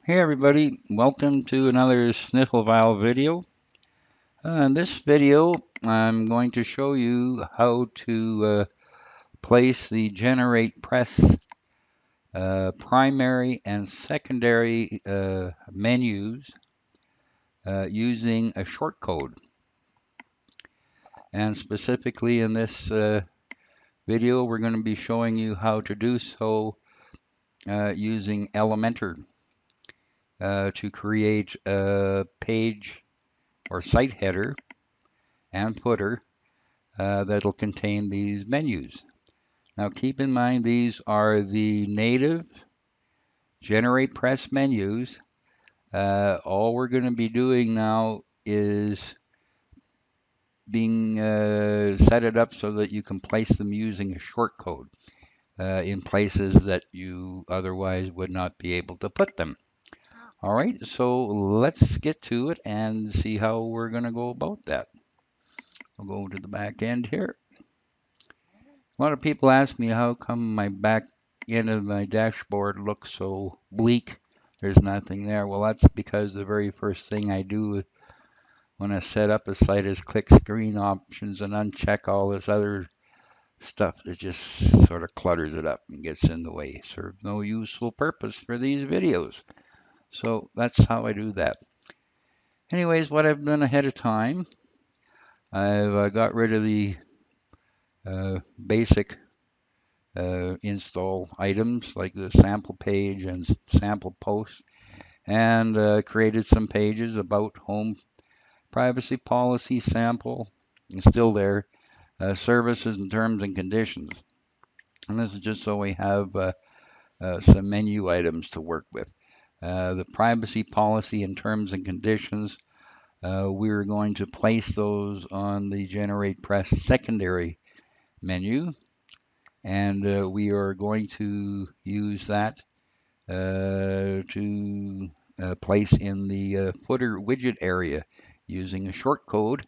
Hey everybody, welcome to another Sniffle Vial video. In this video, I'm going to show you how to place the GeneratePress primary and secondary menus using a shortcode. And specifically in this video, we're going to be showing you how to do so using Elementor to create a page or site header and footer that'll contain these menus. Now keep in mind these are the native GeneratePress menus. All we're going to be doing now is set it up so that you can place them using a shortcode in places that you otherwise would not be able to put them. All right, so let's get to it and see how we're going to go about that. I'll go to the back end here. A lot of people ask me how come my back end of my dashboard looks so bleak. There's nothing there. Well, that's because the very first thing I do when I set up a site is click screen options and uncheck all this other stuff that just sort of clutters it up and gets in the way. Serves no useful purpose for these videos. So that's how I do that. Anyways, what I've done ahead of time, I've got rid of the basic install items like the sample page and sample post, and created some pages about home, privacy policy, sample, and still there, services and terms and conditions. And this is just so we have some menu items to work with. The privacy policy and terms and conditions, we're going to place those on the GeneratePress secondary menu, and we are going to use that to place in the footer widget area using a shortcode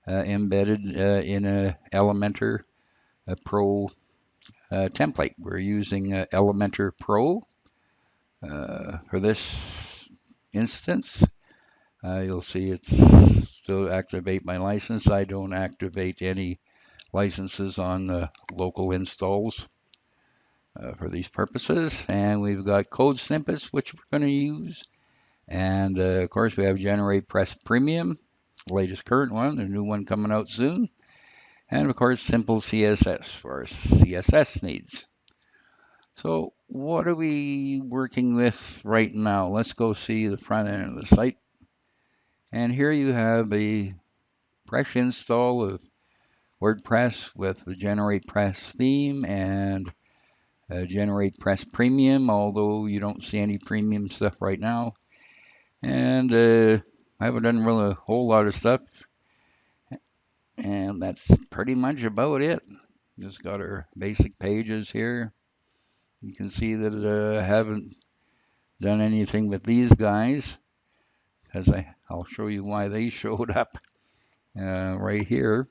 embedded in a Elementor Pro template. We're using Elementor Pro for this instance. You'll see it's still activate my license. I don't activate any licenses on local installs for these purposes. And we've got code snippets, which we're going to use. And of course, we have GeneratePress Premium, latest current one, the new one coming out soon. And of course, simple CSS for our CSS needs. So what are we working with right now? Let's go see the front end of the site. And here you have a fresh install of WordPress with the GeneratePress theme and GeneratePress Premium, although you don't see any premium stuff right now. And I haven't done really a whole lot of stuff, and that's pretty much about it. Just got our basic pages here. You can see that I haven't done anything with these guys, because I'll show you why they showed up right here.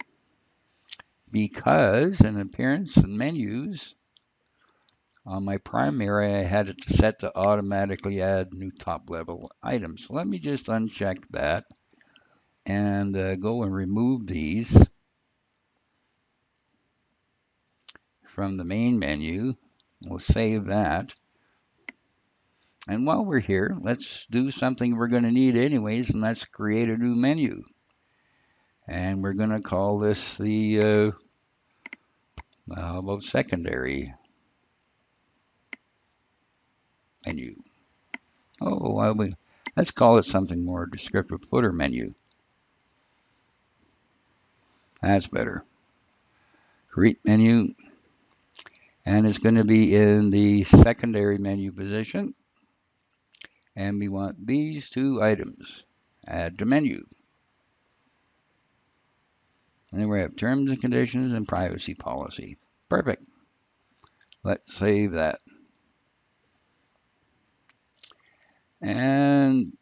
Because in appearance and menus, on my primary, I had it set to automatically add new top level items. So let me just uncheck that and go and remove these from the main menu. We'll save that. And while we're here, let's do something we're going to need anyways, and that's create a new menu. And we're going to call this the, how about secondary menu? Oh, well, let's call it something more descriptive, footer menu. That's better. Create menu. And it's going to be in the secondary menu position. And we want these two items. Add to menu. And then we have terms and conditions and privacy policy. Perfect. Let's save that. And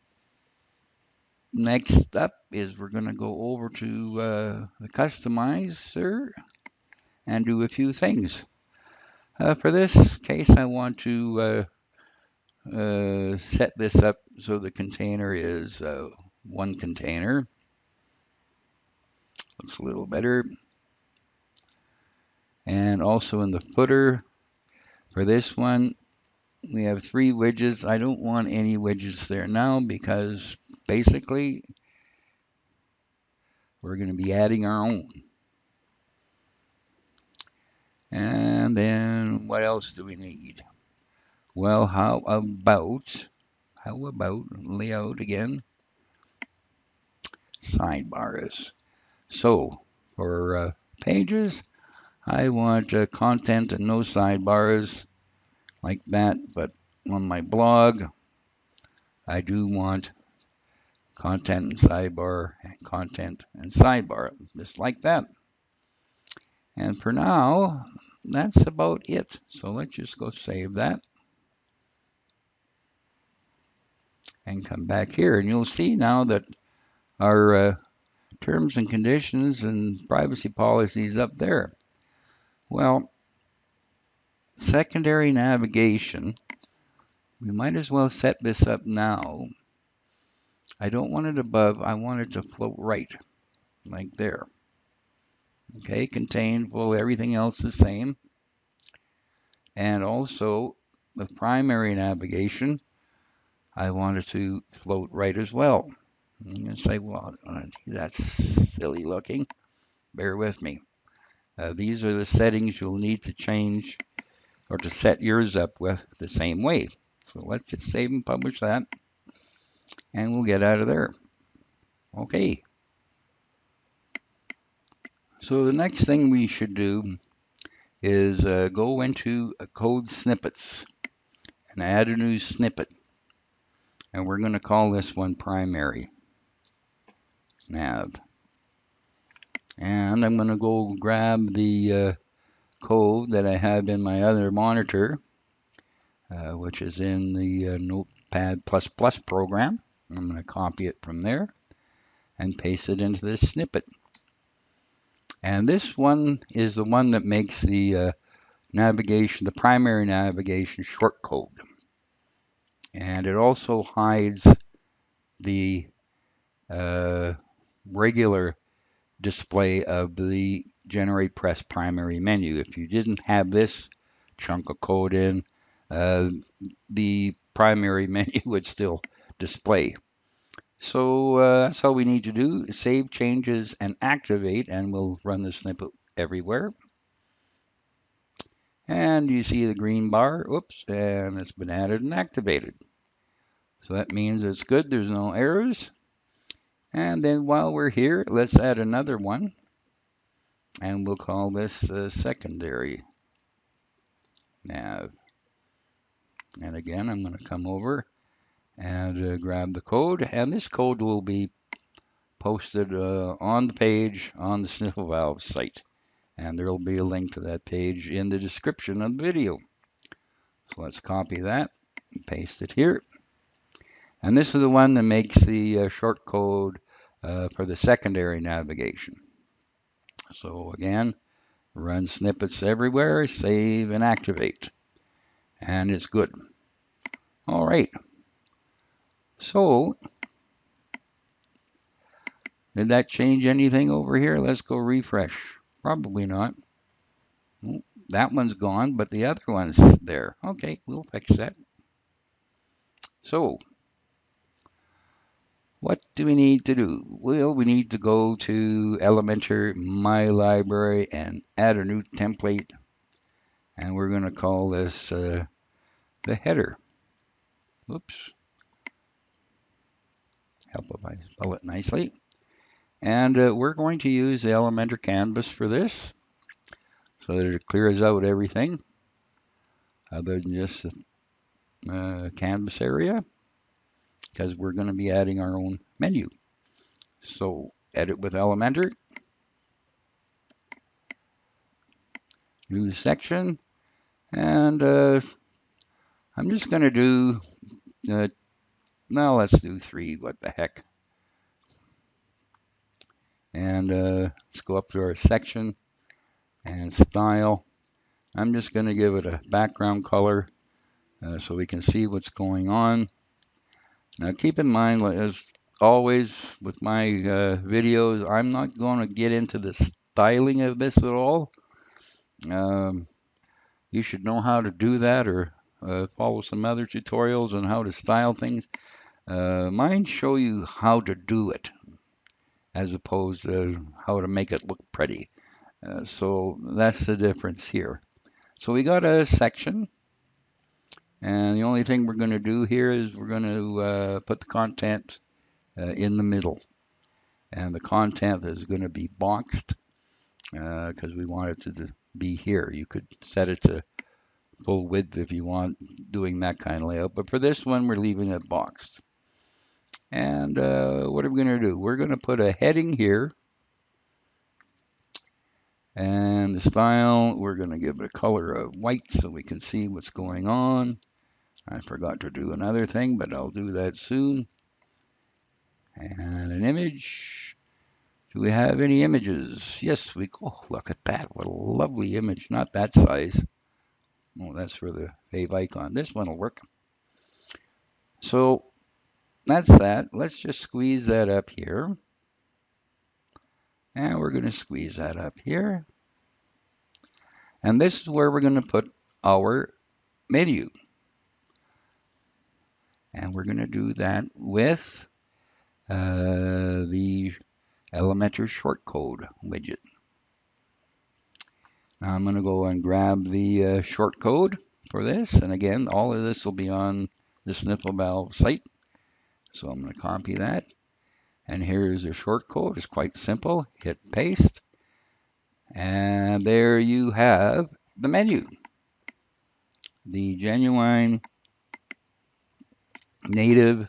next up is we're going to go over to the customizer and do a few things. For this case, I want to set this up so the container is one container. Looks a little better. And also in the footer, for this one, we have 3 widgets. I don't want any widgets there now because basically we're going to be adding our own. And then what else do we need? Well, how about layout again? Sidebars. So for pages, I want content and no sidebars like that, but on my blog, I do want content and sidebar and content and sidebar, just like that. And for now, that's about it. So let's just go save that and come back here. And you'll see now that our terms and conditions and privacy policies up there. Well, secondary navigation, we might as well set this up now. I don't want it above, I want it to float right, like there. Okay, contain, full, everything else the same. And also the primary navigation, I want it to float right as well. I'm going to say, well, that's silly looking. Bear with me. These are the settings you'll need to change or to set yours up with the same way. So let's just save and publish that, and we'll get out of there. Okay. So the next thing we should do is go into code snippets and add a new snippet. And we're going to call this one primary nav. And I'm going to go grab the code that I have in my other monitor, which is in the Notepad++ program. I'm going to copy it from there and paste it into this snippet. And this one is the one that makes the navigation, the primary navigation shortcode. And it also hides the regular display of the GeneratePress primary menu. If you didn't have this chunk of code in, the primary menu would still display. So that's all we need to do. Save changes and activate, and we'll run the snippet everywhere. And you see the green bar, oops, and it's been added and activated. So that means it's good, there's no errors. And then while we're here, let's add another one. And we'll call this secondary nav. And again, I'm going to come over and grab the code. And this code will be posted on the page on the Sniffle Valve site. And there will be a link to that page in the description of the video. So let's copy that and paste it here. And this is the one that makes the shortcode for the secondary navigation. So again, run snippets everywhere, save and activate. And it's good. All right. So, did that change anything over here? Let's go refresh. Probably not. That one's gone, but the other one's there. Okay, we'll fix that. So, what do we need to do? Well, we need to go to Elementor, My Library, and add a new template. And we're going to call this the header. Oops. Help if I spell it nicely. And we're going to use the Elementor canvas for this so that it clears out everything other than just the canvas area, because we're going to be adding our own menu. So edit with Elementor, new section, and I'm just going to do, now let's do 3, what the heck. And let's go up to our section and style. I'm just going to give it a background color so we can see what's going on. Now keep in mind, as always with my videos, I'm not going to get into the styling of this at all. Um, you should know how to do that, or follow some other tutorials on how to style things. Mine show you how to do it as opposed to how to make it look pretty. So that's the difference here. So we got a section, and the only thing we're going to do here is we're going to put the content in the middle. And the content is going to be boxed because we want it to be here. You could set it to full width if you want, doing that kind of layout. But for this one, we're leaving it boxed. And what are we going to do? We're going to put a heading here. And the style, we're going to give it a color of white so we can see what's going on. I forgot to do another thing, but I'll do that soon. And an image. Do we have any images? Yes, we. Oh, look at that. What a lovely image. Not that size. Oh, that's for the fave icon. This one will work. So that's that. Let's just squeeze that up here. And we're going to squeeze that up here. And this is where we're going to put our menu. And we're going to do that with the Elementor Shortcode widget. Now I'm going to go and grab the shortcode for this. And again, all of this will be on the Sniffle Valve site. So I'm going to copy that. And here's the shortcode. It's quite simple. Hit paste. And there you have the menu. The genuine native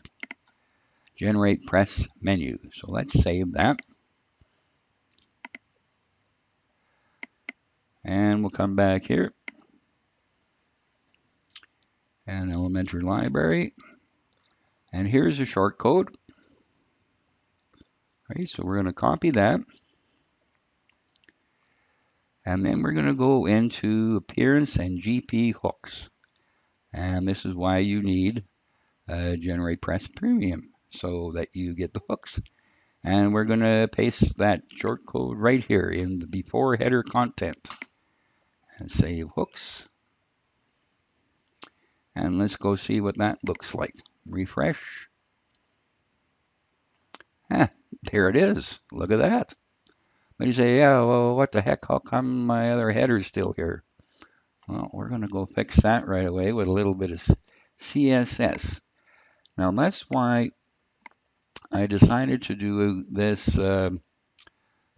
GeneratePress menu. So let's save that. And we'll come back here. And Elementary Library. And here's the shortcode. Okay, so we're going to copy that. And then we're going to go into Appearance and GP hooks. And this is why you need GeneratePress Premium, so that you get the hooks. And we're going to paste that shortcode right here in the before header content. And save hooks. And let's go see what that looks like. Refresh. There it is. Look at that. But you say, yeah, well, what the heck? How come my other header's still here? Well, we're going to go fix that right away with a little bit of CSS. Now, that's why I decided to do this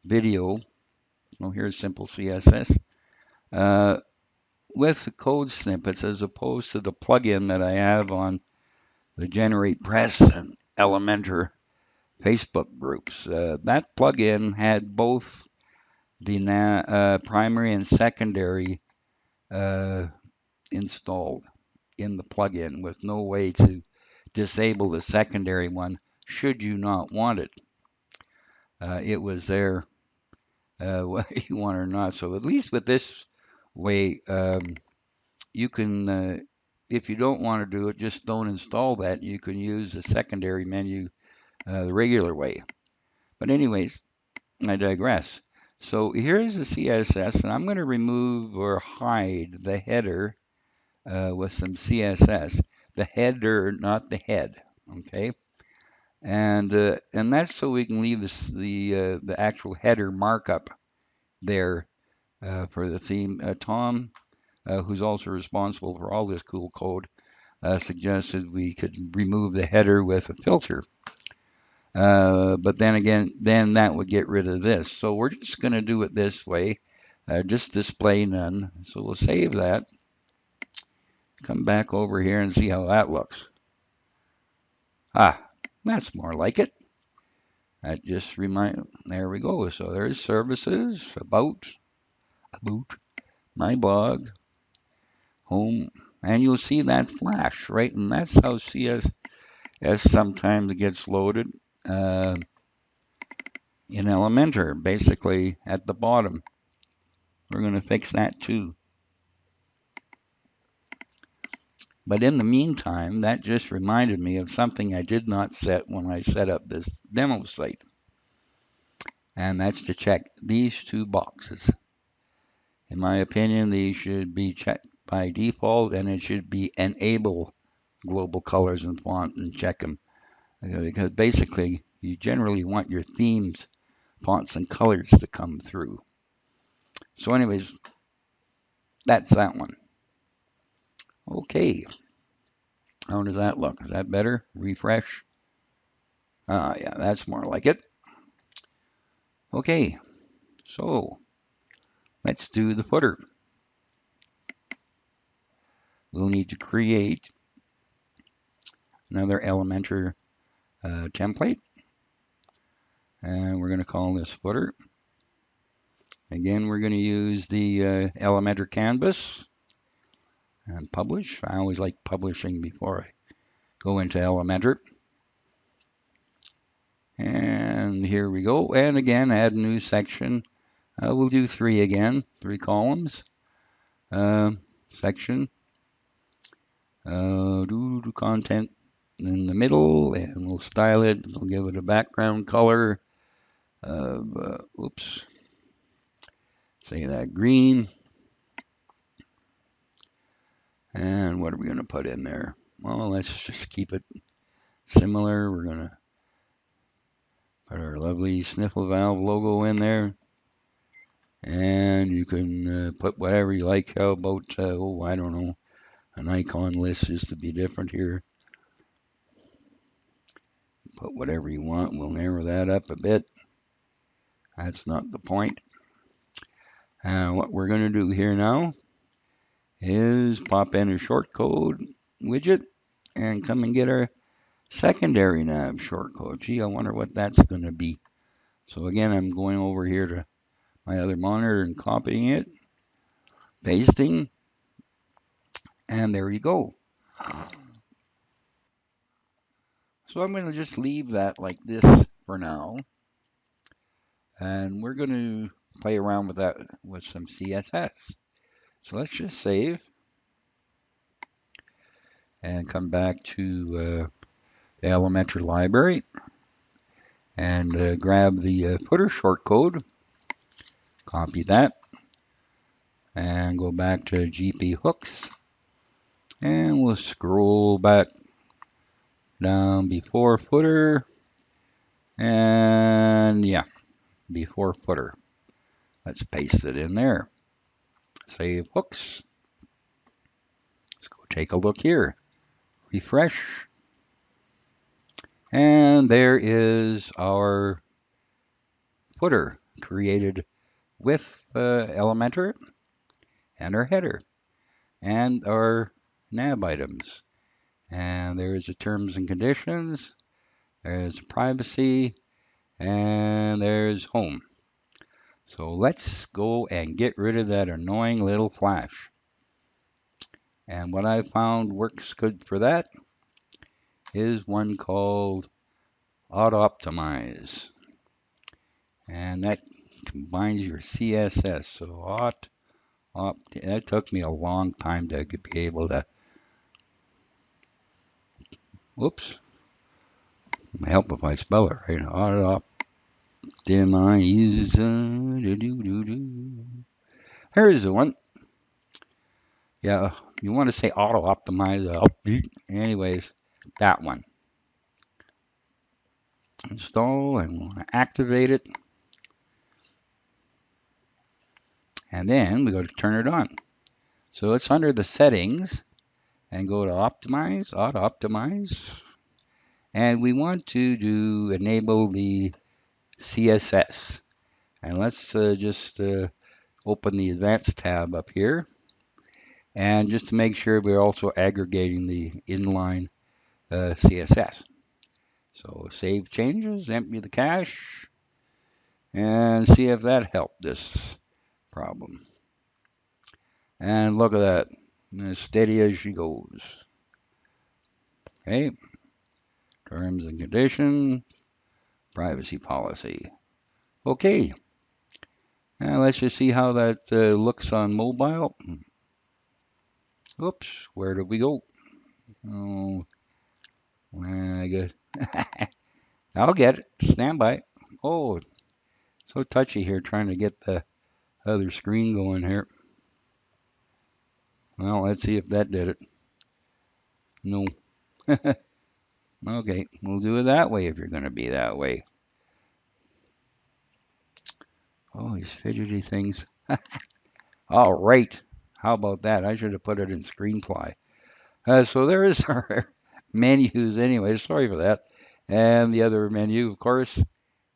video. Oh, here's simple CSS. With the code snippets as opposed to the plugin that I have on the GeneratePress and Elementor Facebook groups. That plugin had both the primary and secondary installed in the plugin with no way to disable the secondary one should you not want it. It was there whether you want it or not. So at least with this way, you can, if you don't want to do it, just don't install that. You can use the secondary menu the regular way. But anyways, I digress. So here's the CSS, and I'm going to remove or hide the header with some CSS. The header, not the head. Okay, and that's so we can leave this, the actual header markup there for the theme. Tom, who's also responsible for all this cool code, suggested we could remove the header with a filter. But then again, then that would get rid of this. So we're just going to do it this way, just display none. So we'll save that. Come back over here and see how that looks. That's more like it. That just there we go. So there's services, about my blog, home, and you'll see that flash, right? And that's how CSS sometimes gets loaded in Elementor, basically at the bottom. We're going to fix that too. But in the meantime, that just reminded me of something I did not set when I set up this demo site. And that's to check these two boxes. In my opinion, these should be checked by default, and it should be enable global colors and font and check them. Because basically, you generally want your themes, fonts, and colors to come through. So anyways, that's that one. Okay. How does that look? Is that better? Refresh. Yeah, that's more like it. Okay, so let's do the footer. We'll need to create another Elementor template, and we're going to call this footer. Again, we're going to use the Elementor canvas and publish. I always like publishing before I go into Elementor. And here we go. And again, add a new section. We'll do 3 again, 3 columns. Section. Do content in the middle, and we'll style it. We'll give it a background color of, oops, say that green. And what are we going to put in there? Well, let's just keep it similar. We're going to put our lovely sniffle valve logo in there. And you can put whatever you like. How about, oh, I don't know, an icon list just to be different here. Put whatever you want. We'll narrow that up a bit. That's not the point. What we're going to do here now is pop in a shortcode widget and come and get our secondary nav shortcode. Gee, I wonder what that's going to be. So again, I'm going over here to my other monitor and copying it, pasting, and there you go. So I'm going to just leave that like this for now, and we're going to play around with that with some CSS. So let's just save and come back to the Elementor library and grab the footer shortcode, copy that, and go back to GP hooks, and we'll scroll back down before footer, and yeah, before footer. Let's paste it in there. Save hooks. Let's go take a look here. Refresh. And there is our footer created with Elementor and our header and our nav items. And there's the terms and conditions. There's privacy. And there's home. So let's go and get rid of that annoying little flash. And what I found works good for that is one called Auto Optimize. And that combines your CSS. So that took me a long time to be able to, whoops, help if I spell it right. Auto Optimize. Here's the one. Yeah, you want to say auto optimize. Anyways, that one. Install, and we'll activate it. And then we go to turn it on. So it's under the settings and go to optimize, auto optimize. And we want to enable the CSS. And let's just open the advanced tab up here. And just to make sure we're also aggregating the inline CSS. So save changes, empty the cache, and see if that helped this problem. And look at that, as steady as she goes. Okay, terms and conditions, privacy policy. Okay, now let's just see how that looks on mobile. Oops, where did we go? Oh, I good. I'll get it. Stand by. Oh, so touchy here trying to get the other screen going here. Well, let's see if that did it. No. Okay, we'll do it that way if you're going to be that way. Oh, these fidgety things. All right. How about that? I should have put it in Screenfly. So there is our menus anyway. Sorry for that. And the other menu, of course.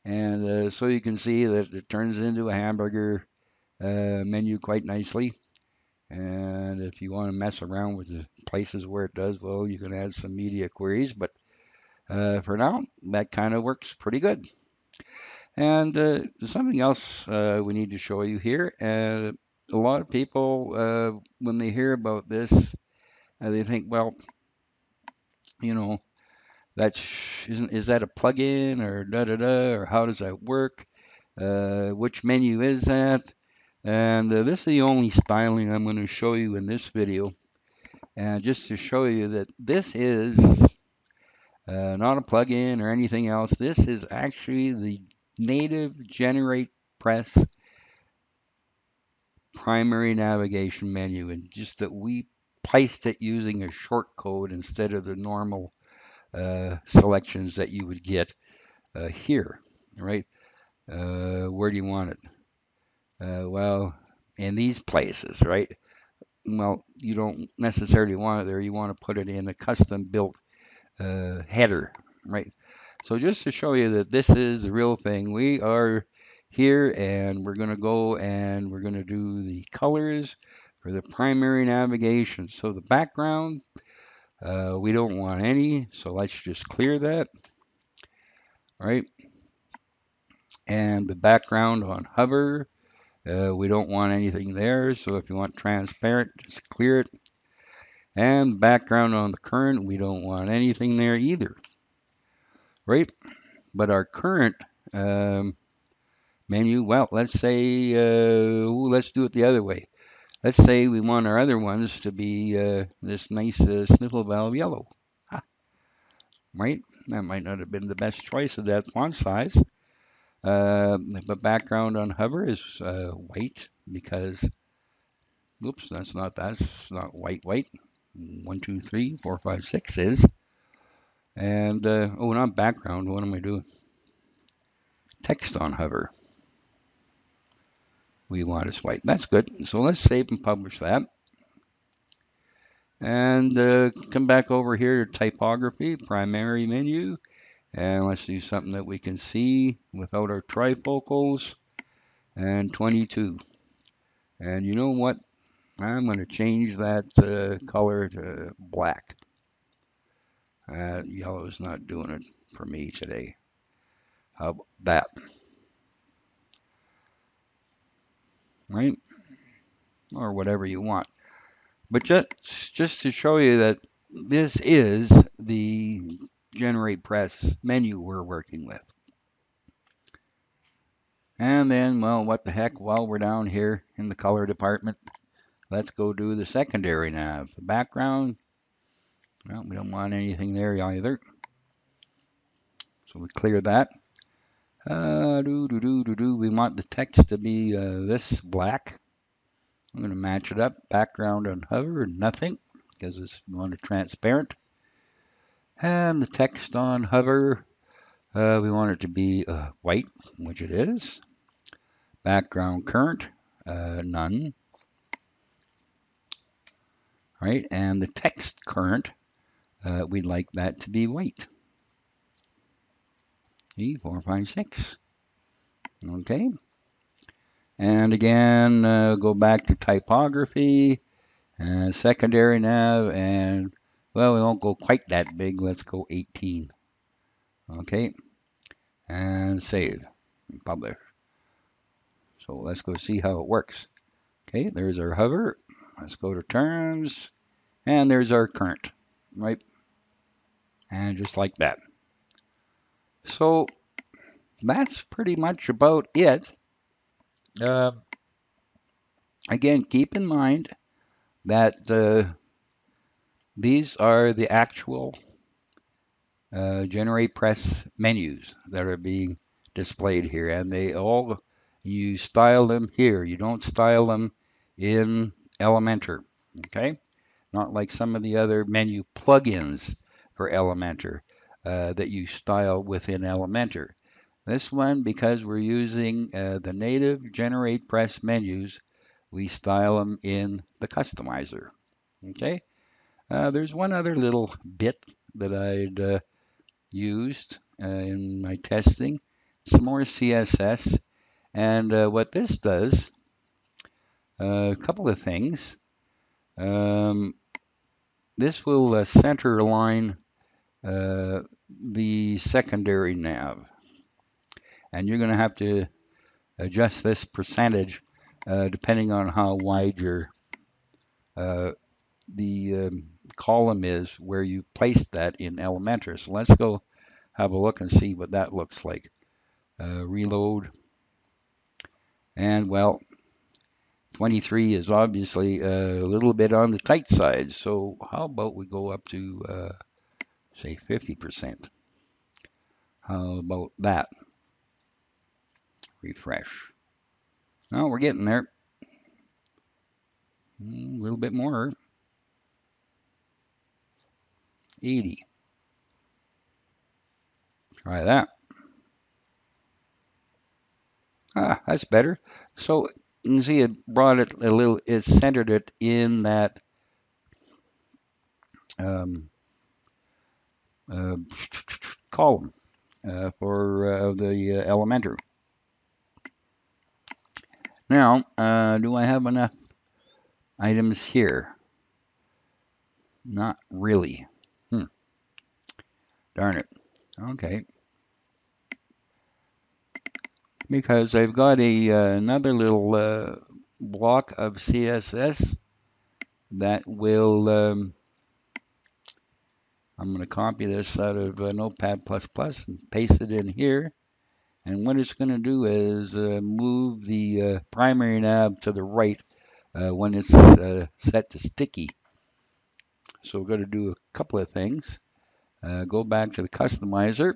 And so you can see that it turns into a hamburger menu quite nicely. And if you want to mess around with the places where it does, well, you can add some media queries. But for now, that kind of works pretty good. And something else we need to show you here. A lot of people, when they hear about this, they think, well, you know, is that a plugin or da da da, or how does that work? Which menu is that? And this is the only styling I'm going to show you in this video. And just to show you that this is not a plugin or anything else. This is actually the native GeneratePress primary navigation menu, and just that we placed it using a shortcode instead of the normal selections that you would get here, right? Where do you want it? Well, in these places, right? Well, you don't necessarily want it there. You want to put it in a custom built header, right? So just to show you that this is the real thing, we are here and we're going to go and we're going to do the colors for the primary navigation. So the background, we don't want any, so let's just clear that, right? And the background on hover, we don't want anything there, so if you want transparent, just clear it. And background on the current, we don't want anything there either, right? But our current menu, well, let's say, let's do it the other way. Let's say we want our other ones to be this nice sniffle valve yellow, right? That might not have been the best choice of that font size. The background on hover is white because, oops, that's not white. 1, 2, 3, 4, 5, 6 is. And, oh, not background, what am I doing? Text on hover. We want is white. That's good. So let's save and publish that. And come back over here to typography, primary menu. And let's do something that we can see without our trifocals. And 22. And you know what? I'm going to change that color to black. Yellow is not doing it for me today. How about that? Right? Or whatever you want. But just to show you that this is the GeneratePress menu we're working with. And then, well, what the heck, while we're down here in the color department, let's go do the secondary nav. The background, well, we don't want anything there either. So we clear that. We want the text to be this black. I'm going to match it up. Background on hover, nothing, because we want it transparent. And the text on hover, we want it to be white, which it is. Background current, none. Right, and the text current, we'd like that to be white. 3, 4, 5, 6. Okay. And again, go back to typography and secondary nav, and well, we won't go quite that big. Let's go 18. Okay. And save and publish. So let's go see how it works. Okay, there's our hover. Let's go to terms, and there's our current, right? And just like that. So that's pretty much about it. Again, keep in mind that These are the actual GeneratePress menus that are being displayed here, and you style them here. You don't style them in Elementor, okay? Not like some of the other menu plugins for Elementor that you style within Elementor. This one, because we're using the native GeneratePress menus, we style them in the customizer, okay? There's one other little bit that I'd used in my testing, some more CSS. And what this does, a couple of things. Um, this will center line the secondary nav. And you're going to have to adjust this percentage depending on how wide uh, the column is where you place that in Elementor. So let's go have a look and see what that looks like. Reload. And well, 23 is obviously a little bit on the tight side. So how about we go up to, say, 50%? How about that? Refresh. Oh, we're getting there. A little bit more. 80. Try that. Ah, that's better. So you can see it brought it a little, it centered it in that um, uh, column for the Elementor. Now, do I have enough items here? Not really. Darn it. Okay. Because I've got another little block of CSS that will, I'm going to copy this out of Notepad++ and paste it in here. And what it's going to do is move the primary nav to the right when it's set to sticky. So we're going to do a couple of things. Go back to the customizer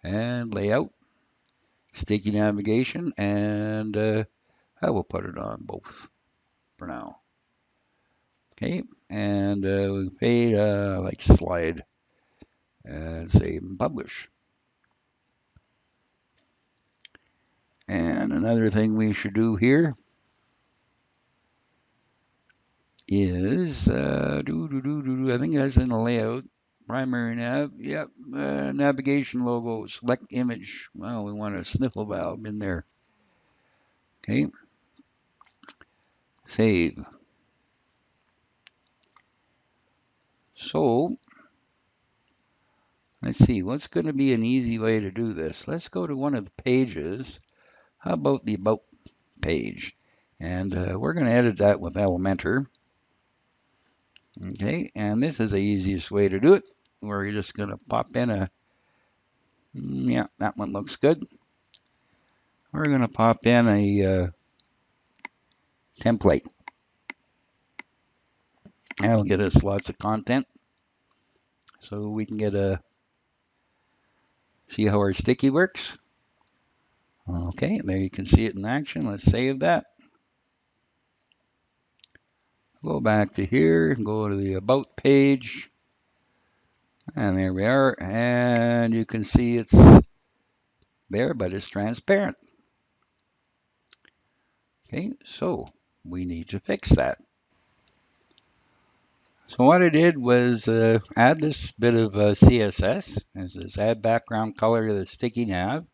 and layout, sticky navigation, and I will put it on both for now. Okay, and we fade like slide and save and publish. And another thing we should do here is I think that's in the layout. Primary nav, yep, navigation logo, select image. Well, we want a sniffle valve in there. Okay, save. So let's see, what's going to be an easy way to do this? Let's go to one of the pages. How about the About page? And we're going to edit that with Elementor. Okay, and this is the easiest way to do it. We're just going to pop in yeah, that one looks good. We're going to pop in a template. That'll get us lots of content. So we can get see how our sticky works. Okay, there you can see it in action. Let's save that. Go back to here, go to the About page. And there we are. And you can see it's there, but it's transparent. Okay, so we need to fix that. So what I did was add this bit of CSS. This is add background color to the sticky nav.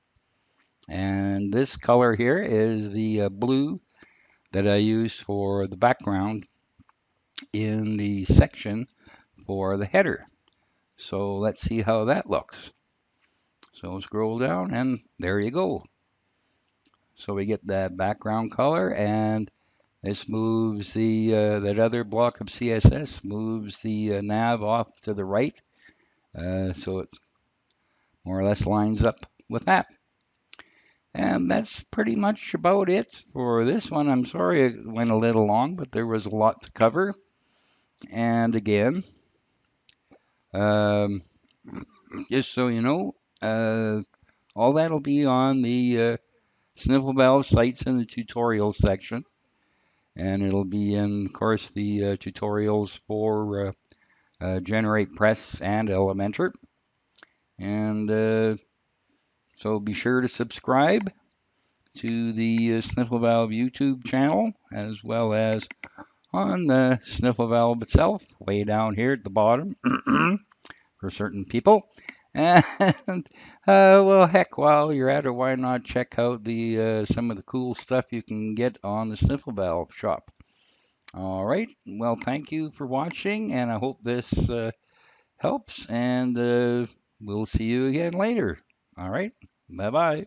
And this color here is the blue that I used for the background in the section for the header. So let's see how that looks. So scroll down and there you go. So we get that background color, and this moves the that other block of CSS moves the nav off to the right. So it more or less lines up with that. And that's pretty much about it for this one. I'm sorry it went a little long, but there was a lot to cover. And again, um, just so you know, all that'll be on the Sniffle Valve sites in the tutorials section. And it'll be in, of course, the tutorials for GeneratePress and Elementor. And so be sure to subscribe to the Sniffle Valve YouTube channel, as well as on the Sniffle Valve itself, way down here at the bottom for certain people. And well, heck, while you're at it, why not check out the some of the cool stuff you can get on the Sniffle Valve shop. All right. Well, thank you for watching, and I hope this helps, and we'll see you again later. All right. Bye bye.